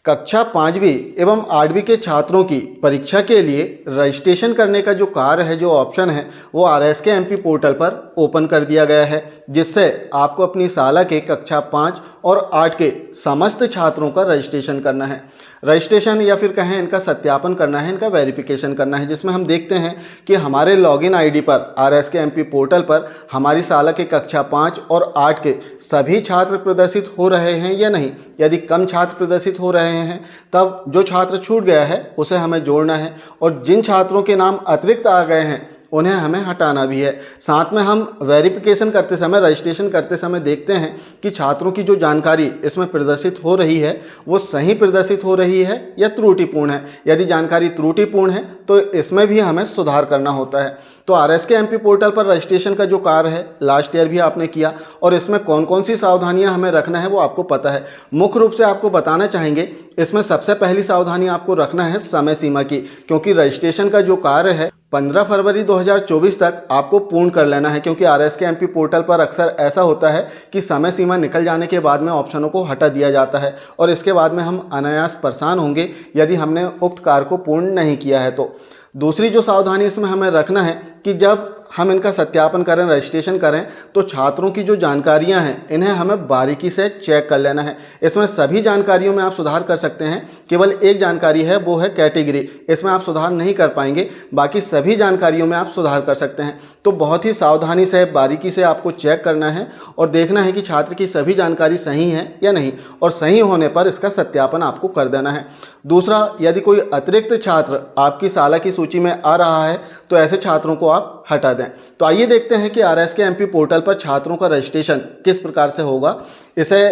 कक्षा 5वीं एवं 8वीं के छात्रों की परीक्षा के लिए रजिस्ट्रेशन करने का जो कार्य है, जो ऑप्शन है, वो आरएसके एमपी पोर्टल पर ओपन कर दिया गया है, जिससे आपको अपनी साला के कक्षा 5 और 8 के समस्त छात्रों का रजिस्ट्रेशन करना है। रजिस्ट्रेशन या फिर कहें इनका सत्यापन करना है, इनका वेरिफिकेशन करना है, जिसमें हम देखते हैं कि हमारे लॉगिन आईडी पर आरएसके एमपी पोर्टल पर हमारी साला के कक्षा 5 और 8 के सभी छात्र प्रदर्शित हो रहे हैं या नहीं। यदि कम छात्र प्रदर्शित हो रहे हैं तब जो छात्र छूट गया है उसे हमें जोड़ना है, और जिन छात्रों के नाम अतिरिक्त आ गए हैं उन्हें हमें हटाना भी है। साथ में हम वेरिफिकेशन करते समय, रजिस्ट्रेशन करते समय देखते हैं कि छात्रों की जो जानकारी इसमें प्रदर्शित हो रही है वो सही प्रदर्शित हो रही है या त्रुटिपूर्ण है। यदि जानकारी त्रुटिपूर्ण है तो इसमें भी हमें सुधार करना होता है। तो आरएसके एमपी पोर्टल पर रजिस्ट्रेशन का जो कार्य है लास्ट ईयर भी आपने किया, और इसमें कौन कौन सी सावधानियां हमें रखना है वो आपको पता है। मुख्य रूप से आपको बताना चाहेंगे, इसमें सबसे पहली सावधानी आपको रखना है समय सीमा की, क्योंकि रजिस्ट्रेशन का जो कार्य है 15 फरवरी 2024 तक आपको पूर्ण कर लेना है। क्योंकि आरएसके एमपी पोर्टल पर अक्सर ऐसा होता है कि समय सीमा निकल जाने के बाद में ऑप्शनों को हटा दिया जाता है, और इसके बाद में हम अनायास परेशान होंगे यदि हमने उक्त कार्य को पूर्ण नहीं किया है। तो दूसरी जो सावधानी इसमें हमें रखना है कि जब हम इनका सत्यापन करें, रजिस्ट्रेशन करें, तो छात्रों की जो जानकारियां हैं इन्हें हमें बारीकी से चेक कर लेना है। इसमें सभी जानकारियों में आप सुधार कर सकते हैं, केवल एक जानकारी है वो है कैटेगरी, इसमें आप सुधार नहीं कर पाएंगे, बाकी सभी जानकारियों में आप सुधार कर सकते हैं। तो बहुत ही सावधानी से, बारीकी से आपको चेक करना है और देखना है कि छात्र की सभी जानकारी सही है या नहीं, और सही होने पर इसका सत्यापन आपको कर देना है। दूसरा, यदि कोई अतिरिक्त छात्र आपकी साला की सूची में आ रहा है तो ऐसे छात्रों को आप हटा दें। तो आइए देखते हैं कि आरएसके एमपी पोर्टल पर छात्रों का रजिस्ट्रेशन किस प्रकार से होगा, इसे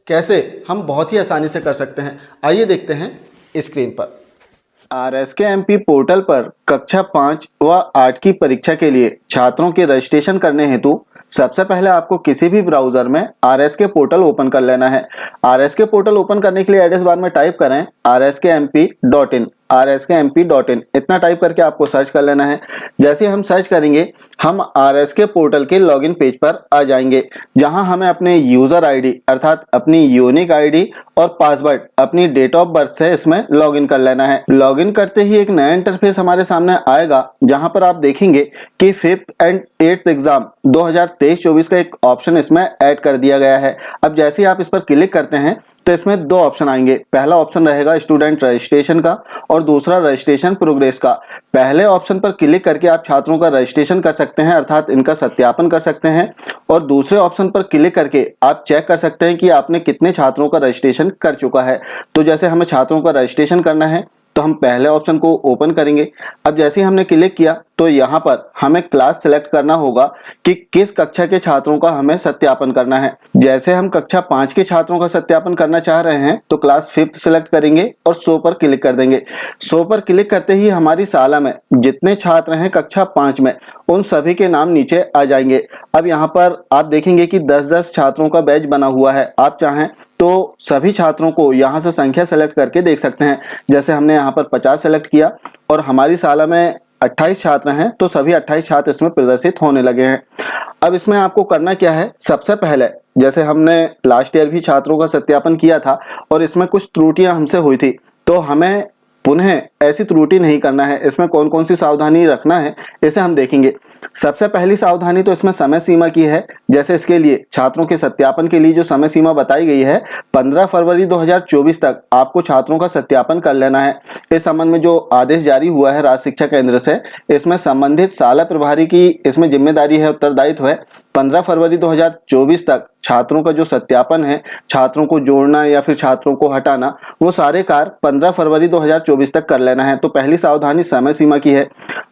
कैसे हम बहुत ही आसानी से कर सकते हैं। आइए देखते हैं स्क्रीन पर। आरएसके एमपी पोर्टल पर कक्षा 5 व 8 की परीक्षा के लिए छात्रों के रजिस्ट्रेशन करने हेतु सबसे पहले आपको किसी भी ब्राउजर में आरएसके पोर्टल ओपन कर लेना है। आरएसके पोर्टल ओपन करने के लिए एड्रेस बार में टाइप करें rskmp.in, rskmp.in इतना टाइप करके आपको सर्च कर लेना है। जैसे हम सर्च करेंगे हम आरएसके पोर्टल के लॉगिन पेज पर आ जाएंगे, जहां हमें अपने यूजर आईडी अर्थात अपनी यूनिक आईडी और पासवर्ड अपनी डेट ऑफ बर्थ से इसमें लॉगिन कर लेना है। लॉगिन करते ही एक नया इंटरफेस हमारे सामने आएगा, जहां पर आप देखेंगे कि 5th एंड 8th एग्जाम 2023-24 का एक ऑप्शन इसमें ऐड कर दिया गया है। अब जैसे ही आप इस पर क्लिक करते हैं तो इसमें दो ऑप्शन आएंगे। पहला ऑप्शन रहेगा स्टूडेंट रजिस्ट्रेशन का और दूसरा रजिस्ट्रेशन प्रोग्रेस का। पहले ऑप्शन पर क्लिक करके आप छात्रों का रजिस्ट्रेशन कर सकते हैं अर्थात इनका सत्यापन कर सकते हैं, और दूसरे ऑप्शन पर क्लिक करके आप चेक कर सकते हैं कि आपने कितने छात्रों का रजिस्ट्रेशन कर चुका है। तो जैसे हमें छात्रों का रजिस्ट्रेशन करना है तो हम पहले ऑप्शन को ओपन करेंगे। अब जैसे ही हमने क्लिक किया तो यहाँ पर हमें क्लास सिलेक्ट करना होगा कि किस कक्षा के छात्रों का हमें सत्यापन करना है। जैसे हम कक्षा 5 के छात्रों का सत्यापन करना चाह रहे हैं तो क्लास 5th सिलेक्ट करेंगे और शो पर क्लिक कर देंगे। शो पर क्लिक करते ही हमारी साला में जितने छात्र हैं कक्षा 5 में उन सभी के नाम नीचे आ जाएंगे। अब यहाँ पर आप देखेंगे कि 10-10 छात्रों का बैच बना हुआ है। आप चाहें तो सभी छात्रों को यहाँ से संख्या सेलेक्ट करके देख सकते हैं। जैसे हमने यहाँ पर 50 सेलेक्ट किया और हमारी साला में 28 छात्र हैं तो सभी 28 छात्र इसमें प्रदर्शित होने लगे हैं। अब इसमें आपको करना क्या है, सबसे पहले जैसे हमने लास्ट ईयर भी छात्रों का सत्यापन किया था और इसमें कुछ त्रुटियां हमसे हुई थी, तो हमें पुनः ऐसी त्रुटि नहीं करना है। इसमें कौन कौन सी सावधानी रखना है इसे हम देखेंगे। सबसे पहली सावधानी तो इसमें समय सीमा की है। जैसे इसके लिए छात्रों के सत्यापन के लिए जो समय सीमा बताई गई है 15 फरवरी 2024 तक आपको छात्रों का सत्यापन कर लेना है। इस संबंध में जो आदेश जारी हुआ है राज्य शिक्षा केंद्र से, इसमें संबंधित साला प्रभारी की इसमें जिम्मेदारी है, उत्तरदायित्व है 15 फरवरी 2024 तक छात्रों का जो सत्यापन है, छात्रों को जोड़ना या फिर छात्रों को हटाना, वो सारे कार्य 15 फरवरी 2024 तक कर लेना है। तो पहली सावधानी समय सीमा की है।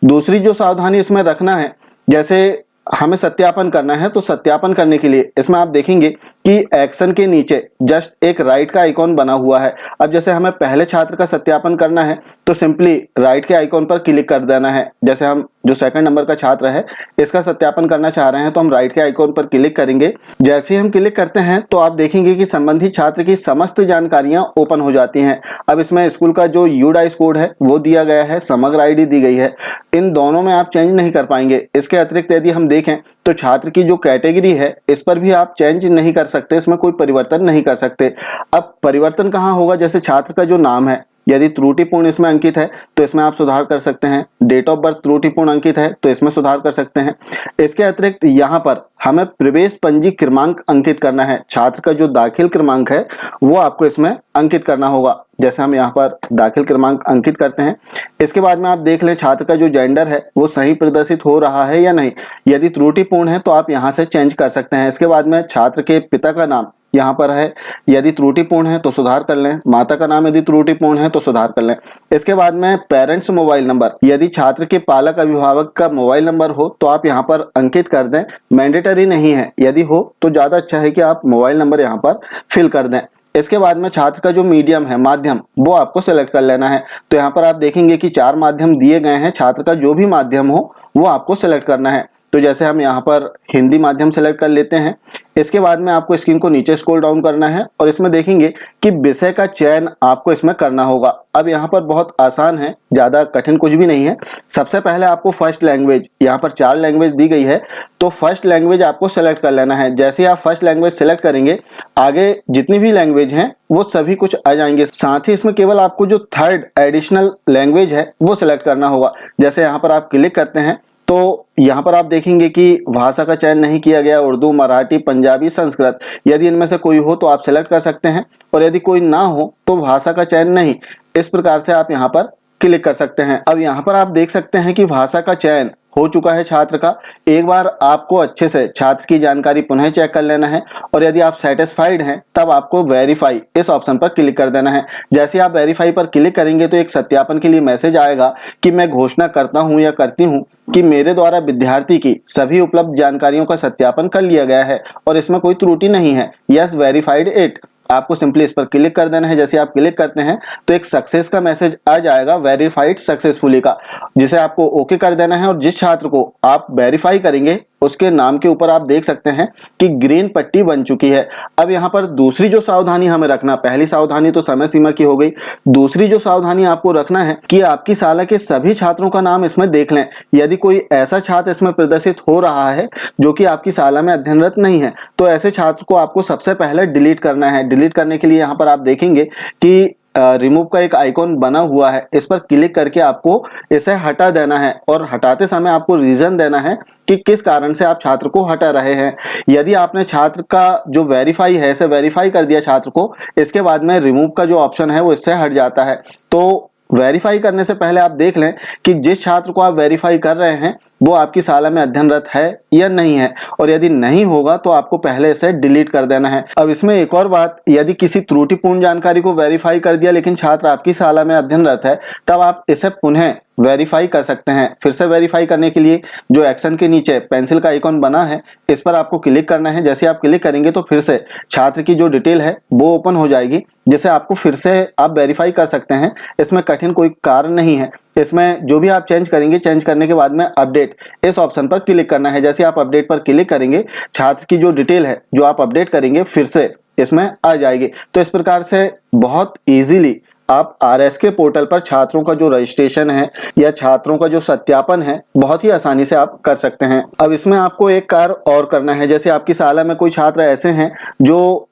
दूसरी जो सावधानी इसमें रखना है, जैसे हमें सत्यापन करना है तो सत्यापन करने के लिए इसमें आप देखेंगे कि एक्शन के नीचे जस्ट एक राइट का आइकॉन बना हुआ है। अब जैसे हमें पहले छात्र का सत्यापन करना है तो सिंपली राइट के आइकॉन पर क्लिक कर देना है। जैसे हम जो सेकंड नंबर का छात्र है इसका सत्यापन करना चाह रहे हैं तो हम राइट के आइकॉन पर क्लिक करेंगे। जैसे ही हम क्लिक करते हैं तो आप देखेंगे कि संबंधित छात्र की समस्त जानकारियां ओपन हो जाती हैं। अब इसमें स्कूल का जो यूडाइस कोड है वो दिया गया है, समग्र आईडी दी गई है। इन दोनों में आप चेंज नहीं कर पाएंगे। इसके अतिरिक्त यदि हम देखें तो छात्र की जो कैटेगरी है इस पर भी आप चेंज नहीं कर सकते, इसमें कोई परिवर्तन नहीं कर सकते। अब परिवर्तन कहाँ होगा, जैसे छात्र का जो नाम है यदि त्रुटिपूर्ण इसमें अंकित है तो इसमें आप सुधार कर सकते हैं। डेट ऑफ बर्थ त्रुटिपूर्ण अंकित है तो इसमें सुधार कर सकते हैं। इसके अतिरिक्त यहाँ पर हमें प्रवेश पंजी क्रमांक अंकित करना है। छात्र का जो दाखिल क्रमांक है वो आपको इसमें अंकित करना होगा। जैसे हम यहाँ पर दाखिल क्रमांक अंकित करते हैं। इसके बाद में आप देख लें छात्र का जो जेंडर है वो सही प्रदर्शित हो रहा है या नहीं। यदि त्रुटिपूर्ण है तो आप यहाँ से चेंज कर सकते हैं। इसके बाद में छात्र के पिता का नाम यहाँ पर है, यदि त्रुटिपूर्ण है तो सुधार कर लें। माता का नाम यदि त्रुटिपूर्ण है तो सुधार कर लें। इसके बाद में पेरेंट्स मोबाइल नंबर, यदि छात्र के पालक अभिभावक का मोबाइल नंबर हो तो आप यहाँ पर अंकित कर दें। मैंडेटरी नहीं है, यदि हो तो ज्यादा अच्छा है कि आप मोबाइल नंबर यहाँ पर फिल कर दें। इसके बाद में छात्र का जो मीडियम है, माध्यम, वो आपको सेलेक्ट कर लेना है। तो यहाँ पर आप देखेंगे कि 4 माध्यम दिए गए हैं। छात्र का जो भी माध्यम हो वो आपको सेलेक्ट करना है। तो जैसे हम यहाँ पर हिंदी माध्यम सेलेक्ट कर लेते हैं। इसके बाद में आपको स्क्रीन को नीचे स्क्रॉल डाउन करना है और इसमें देखेंगे कि विषय का चयन आपको इसमें करना होगा। अब यहाँ पर बहुत आसान है, ज्यादा कठिन कुछ भी नहीं है। सबसे पहले आपको फर्स्ट लैंग्वेज, यहाँ पर 4 लैंग्वेज दी गई है तो फर्स्ट लैंग्वेज आपको सेलेक्ट कर लेना है। जैसे आप फर्स्ट लैंग्वेज सेलेक्ट करेंगे आगे जितनी भी लैंग्वेज हैं वो सभी कुछ आ जाएंगे। साथ ही इसमें केवल आपको जो थर्ड एडिशनल लैंग्वेज है वो सिलेक्ट करना होगा। जैसे यहाँ पर आप क्लिक करते हैं तो यहाँ पर आप देखेंगे कि भाषा का चयन नहीं किया गया, उर्दू, मराठी, पंजाबी, संस्कृत। यदि इनमें से कोई हो तो आप सेलेक्ट कर सकते हैं और यदि कोई ना हो तो भाषा का चयन नहीं। इस प्रकार से आप यहाँ पर क्लिक कर सकते हैं। अब यहाँ पर आप देख सकते हैं कि भाषा का चयन हो चुका है छात्र का। एक बार आपको अच्छे से छात्र की जानकारी पुनः चेक कर लेना है और यदि आप सेटिस्फाइड हैं तब आपको वेरीफाई इस ऑप्शन पर क्लिक कर देना है। जैसे आप वेरीफाई पर क्लिक करेंगे तो एक सत्यापन के लिए मैसेज आएगा कि मैं घोषणा करता हूं या करती हूं कि मेरे द्वारा विद्यार्थी की सभी उपलब्ध जानकारियों का सत्यापन कर लिया गया है और इसमें कोई त्रुटि नहीं है। Yes verified it. आपको सिंपली इस पर क्लिक कर देना है। जैसे आप क्लिक करते हैं तो एक सक्सेस का मैसेज आ जाएगा, वेरीफाइड सक्सेसफुली का, जिसे आपको ओके कर देना है। और जिस छात्र को आप वेरीफाई करेंगे उसके नाम के ऊपर आप देख सकते हैं कि ग्रीन पट्टी बन चुकी है। अब यहाँ पर दूसरी जो सावधानी हमें रखना, पहली सावधानी तो समय सीमा की हो गई, दूसरी जो सावधानी आपको रखना है कि आपकी शाला के सभी छात्रों का नाम इसमें देख लें। यदि कोई ऐसा छात्र इसमें प्रदर्शित हो रहा है जो कि आपकी शाला में अध्ययनरत नहीं है तो ऐसे छात्र को आपको सबसे पहले डिलीट करना है। डिलीट करने के लिए यहाँ पर आप देखेंगे कि रिमूव का एक आइकॉन बना हुआ है, इस पर क्लिक करके आपको इसे हटा देना है और हटाते समय आपको रीजन देना है कि किस कारण से आप छात्र को हटा रहे हैं। यदि आपने छात्र का जो वेरीफाई है इसे वेरीफाई कर दिया छात्र को, इसके बाद में रिमूव का जो ऑप्शन है वो इससे हट जाता है। तो वेरीफाई करने से पहले आप देख लें कि जिस छात्र को आप वेरीफाई कर रहे हैं वो आपकी शाला में अध्ययनरत है या नहीं है, और यदि नहीं होगा तो आपको पहले से डिलीट कर देना है। अब इसमें एक और बात, यदि किसी त्रुटिपूर्ण जानकारी को वेरीफाई कर दिया लेकिन छात्र आपकी शाला में अध्ययनरत है तब आप इसे पुनः वेरीफाई कर सकते हैं। फिर से वेरीफाई करने के लिए जो एक्शन के नीचे पेंसिल का आइकॉन बना है इस पर आपको क्लिक करना है। जैसे आप क्लिक करेंगे तो फिर से छात्र की जो डिटेल है वो ओपन हो जाएगी, जिसे आपको फिर से आप वेरीफाई कर सकते हैं। इसमें कठिन कोई कारण नहीं है। इसमें जो भी आप चेंज करेंगे, चेंज करने के बाद में अपडेट इस ऑप्शन पर क्लिक करना है। जैसे आप अपडेट पर क्लिक करेंगे छात्र की जो डिटेल है जो आप अपडेट करेंगे फिर से इसमें आ जाएगी। तो इस प्रकार से बहुत इजीली आप आरएसके पोर्टल पर छात्रों का जो रजिस्ट्रेशन है या छात्रों का जो सत्यापन है बहुत ही आसानी से आप कर सकते हैं। अब इसमें आपको एक कार्य और करना है। जैसे आपकी शाला में कोई छात्र ऐसे हैं जो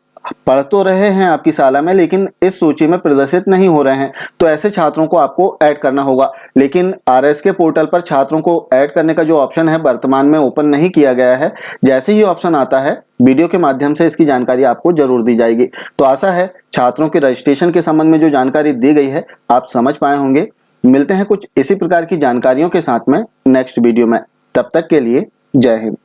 पढ़ तो रहे हैं आपकी शाला में लेकिन इस सूची में प्रदर्शित नहीं हो रहे हैं, तो ऐसे छात्रों को आपको ऐड करना होगा। लेकिन आरएसके पोर्टल पर छात्रों को ऐड करने का जो ऑप्शन है वर्तमान में ओपन नहीं किया गया है। जैसे ही ऑप्शन आता है वीडियो के माध्यम से इसकी जानकारी आपको जरूर दी जाएगी। तो आशा है छात्रों के रजिस्ट्रेशन के संबंध में जो जानकारी दी गई है आप समझ पाए होंगे। मिलते हैं कुछ इसी प्रकार की जानकारियों के साथ में नेक्स्ट वीडियो में। तब तक के लिए जय हिंद।